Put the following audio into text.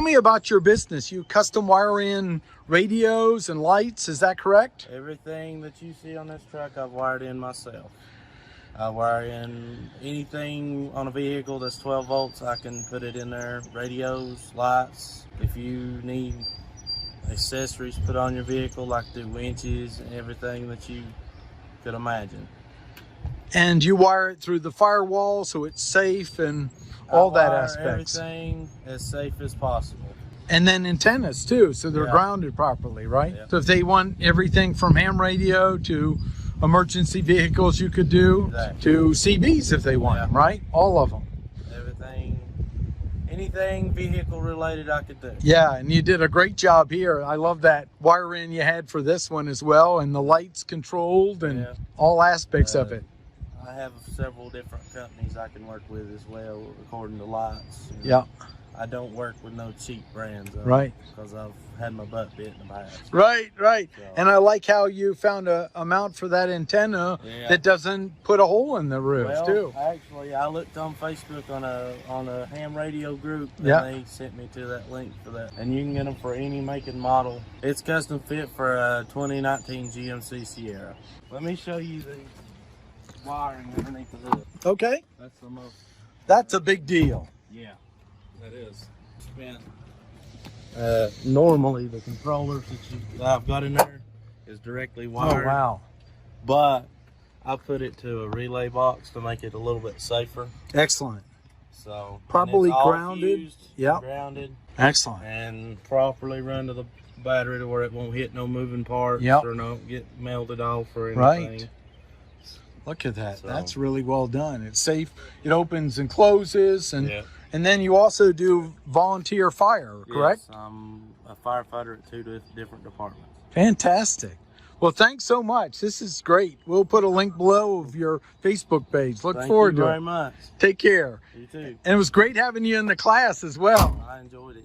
Tell me about your business. You custom wire in radios and lights, is that correct? Everything that you see on this truck, I've wired in myself. I wire in anything on a vehicle that's 12 volts, I can put it in there. Radios, lights. If you need accessories put on your vehicle, like the winches and everything that you could imagine. And you wire it through the firewall so it's safe and all that aspects. Everything as safe as possible. And then antennas too, so they're grounded properly, right? Yeah. So if they want everything from ham radio to emergency vehicles, you could do to CBs if they want them, right? All of them. Everything, anything vehicle related I could do. Yeah, and you did a great job here. I love that wire in you had for this one as well, and the lights controlled and all aspects of it. I have several different companies I can work with as well, according to lights. Yeah. I don't work with no cheap brands. Right. Because I've had my butt bit in the past. Right. So, And I like how you found a mount for that antenna that doesn't put a hole in the roof too. Actually, I looked on Facebook on a ham radio group, and they sent me to that link for that. And you can get them for any make and model. It's custom fit for a 2019 GMC Sierra. Let me show you the wiring underneath the hood. Okay. That's the most. That's a big deal. Yeah, that is. Normally the controllers that I've got in there is directly wired. Oh wow. But I put it to a relay box to make it a little bit safer. Excellent. So properly it's all grounded. fused, Yeah. Grounded. Excellent. And properly run to the battery to where it won't hit no moving parts or no get melted off or anything. Right. Look at that. So, that's really well done. It's safe. It opens and closes, and then you also do volunteer fire, correct? Yes, I'm a firefighter at 2 different departments. Fantastic. Well, thanks so much. This is great. We'll put a link below of your Facebook page. Look forward to it. Thank you very much. Take care. You too. And it was great having you in the class as well. I enjoyed it.